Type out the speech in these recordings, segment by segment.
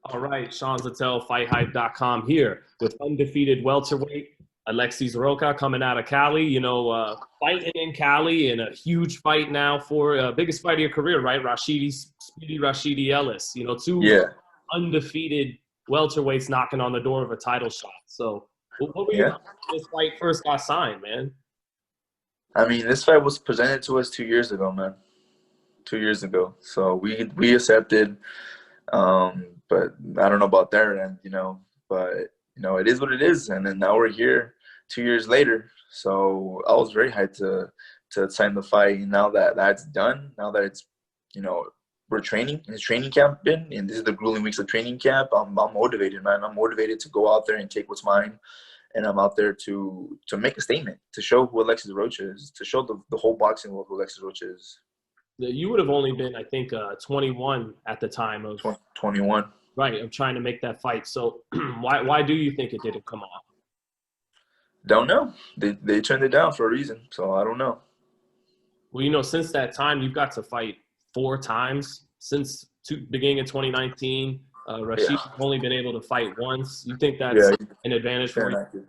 All right, Sean Zattel, FightHype.com here with undefeated welterweight Alexis Rocha coming out of Cali. Fighting in Cali in a huge fight now for biggest fight of your career, right? Speedy Rashidi Ellis. Two Yeah, undefeated welterweights knocking on the door of a title shot. So, what were your yeah. thoughts when this fight first got signed, man? I mean, this fight was presented to us 2 years ago, man. 2 years ago. So we accepted. But I don't know about their end, But it is what it is. And then now we're here 2 years later. So I was very hyped to sign the fight. And now that that's done, now that it's we're training in training camp and this is the grueling weeks of training camp, I'm motivated, man. I'm motivated to go out there and take what's mine. And I'm out there to make a statement, to show who Alexis Rocha is, to show the whole boxing world who Alexis Rocha is. You would have only been, I think, 21 at the time of 21. right of trying to make that fight. So why do you think it didn't come off? Don't know. They turned it down for a reason, so I don't know. Well, since that time, you've got to fight 4 times since beginning of 2019. Rashid's only been able to fight once. You think that's Yeah, an advantage for you? active.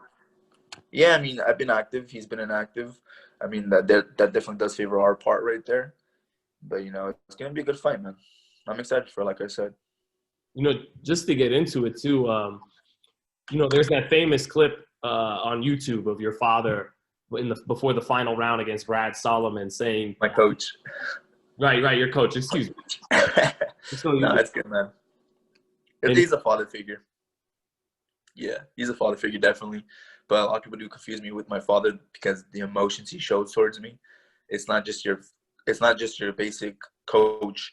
Yeah, I mean, I've been active. He's been inactive. I mean, that definitely does favor our part right there. But it's gonna be a good fight, man. I'm excited for it, like I said. Just to get into it too, there's that famous clip on YouTube of your father before the final round against Brad Solomon saying, My coach. Right, your coach. Excuse me. No, it's good, man. He's a father figure. Yeah, he's a father figure, definitely. But a lot of people do confuse me with my father because the emotions he shows towards me. It's not just your basic coach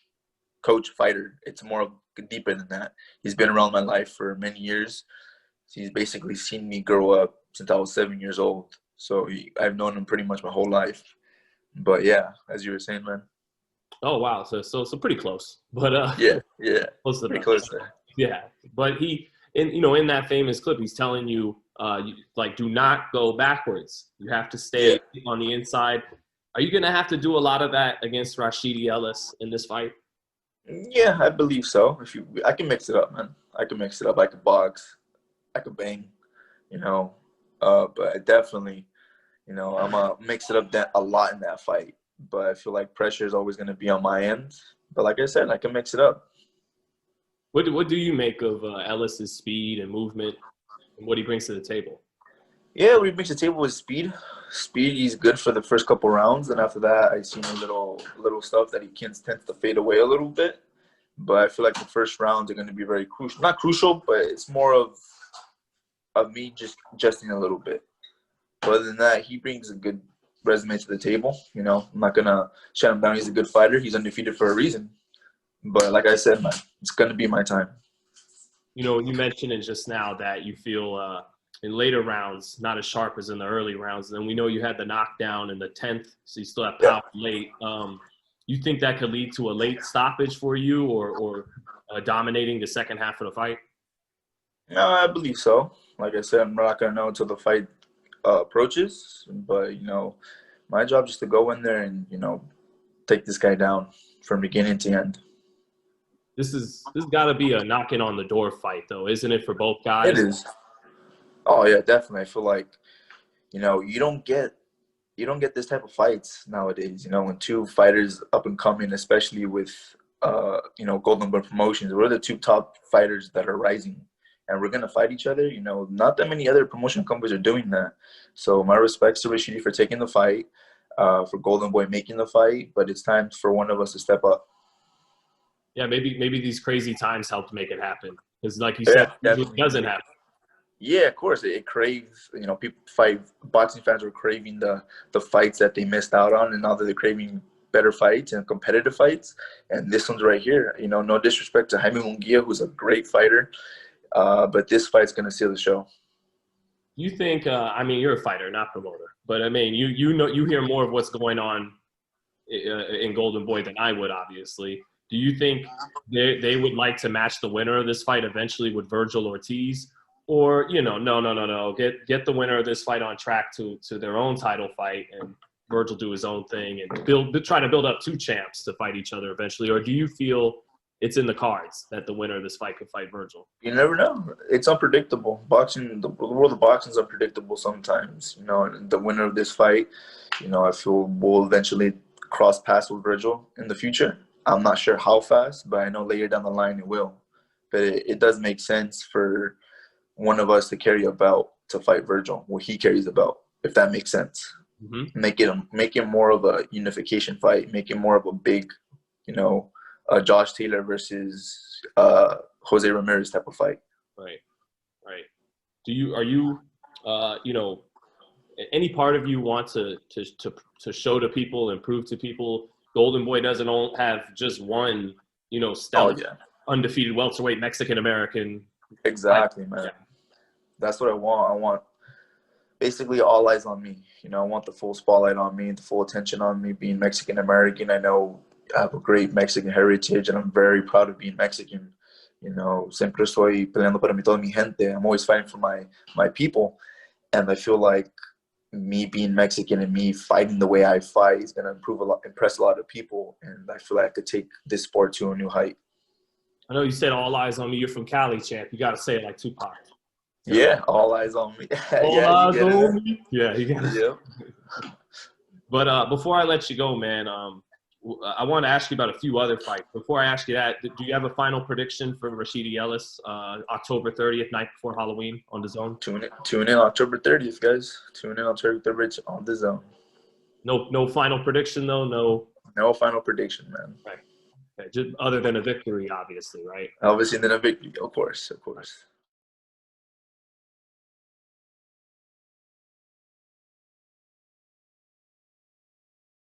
fighter. It's more deeper than that. He's been around my life for many years. He's basically seen me grow up since I was 7 years old. So I've known him pretty much my whole life. But yeah, as you were saying, man. Oh wow, so pretty close, but Yeah, close pretty close there. Yeah, but in that famous clip, he's telling you, do not go backwards. You have to stay on the inside. Are you gonna have to do a lot of that against Rashidi Ellis in this fight? Yeah, I believe so. I can mix it up, man. I can mix it up. I can box. I can bang. But definitely, I'm gonna mix it up a lot in that fight. But I feel like pressure is always gonna be on my end. But like I said, I can mix it up. What do you make of Ellis's speed and movement and what he brings to the table? Yeah, what he brings to the table is speed. Speed, he's good for the first couple rounds, and after that, I've seen a little stuff that he tends to fade away a little bit. But I feel like the first rounds are going to be very crucial. Not crucial, but it's more of me just adjusting a little bit. But other than that, he brings a good resume to the table. I'm not gonna shut him down. He's a good fighter. He's undefeated for a reason. But like I said, man, it's gonna be my time. You mentioned it just now that you feel in later rounds not as sharp as in the early rounds. And then we know you had the knockdown in the 10th, so you still have power late. You think that could lead to a late stoppage for you or dominating the second half of the fight? No, I believe so. Like I said, I'm not gonna know until the fight approaches. But my job is to go in there and take this guy down from beginning to end. This got to be a knocking on the door fight, though, isn't it, for both guys? It is. Oh yeah, definitely. I feel like you don't get this type of fights nowadays. When two fighters up and coming, especially with Golden Boy Promotions, we're the two top fighters that are rising, and we're gonna fight each other. Not that many other promotion companies are doing that. So my respects to Rashidi for taking the fight, for Golden Boy making the fight, but it's time for one of us to step up. Yeah, maybe these crazy times helped make it happen. Because, like you said, it doesn't happen. Yeah, of course. It craves, boxing fans were craving the fights that they missed out on, and now that they're craving better fights and competitive fights. And this one's right here. No disrespect to Jaime Munguia, who's a great fighter, but this fight's going to seal the show. You think, you're a fighter, not promoter, but you hear more of what's going on in Golden Boy than I would, obviously. Do you think they would like to match the winner of this fight eventually with Virgil Ortiz? Or, no. Get the winner of this fight on track to their own title fight and Virgil do his own thing and try to build up two champs to fight each other eventually? Or do you feel it's in the cards that the winner of this fight could fight Virgil. You never know. It's unpredictable. Boxing, the world of boxing is unpredictable sometimes. You know, and the winner of this fight, you know, I feel will eventually cross paths with Virgil in the future. I'm not sure how fast, but I know later down the line it will. But it does make sense for one of us to carry a belt to fight Virgil, where he carries a belt, if that makes sense. Mm-hmm. Make it more of a unification fight. Make it more of a big, you know, Josh Taylor versus Jose Ramirez type of fight. Right. Are you, you know, any part of you want to show to people and prove to people Golden Boy doesn't have just one, you know, stellar, undefeated welterweight Mexican-American. Exactly, man. Yeah. That's what I want. I want basically all eyes on me. You know, I want the full spotlight on me, the full attention on me being Mexican-American. I know I have a great Mexican heritage, and I'm very proud of being Mexican. You know, siempre estoy peleando para toda mi gente. I'm always fighting for my people. And I feel like me being Mexican and me fighting the way I fight is going to impress a lot of people. And I feel like I could take this sport to a new height. I know you said all eyes on me. You're from Cali, champ. You got to say it like Tupac. Yeah, all eyes on me. All eyes on me. Yeah, you got it. Yeah. But before I let you go, man, I want to ask you about a few other fights. Before I ask you that, do you have a final prediction for Rashidi Ellis, October 30th, night before Halloween on the Zone? Tune in October 30th, guys. Tune in October 30th on the Zone. No final prediction, though? No final prediction, man. Right. Okay. Just other than a victory, obviously, right? Obviously, than a victory, of course.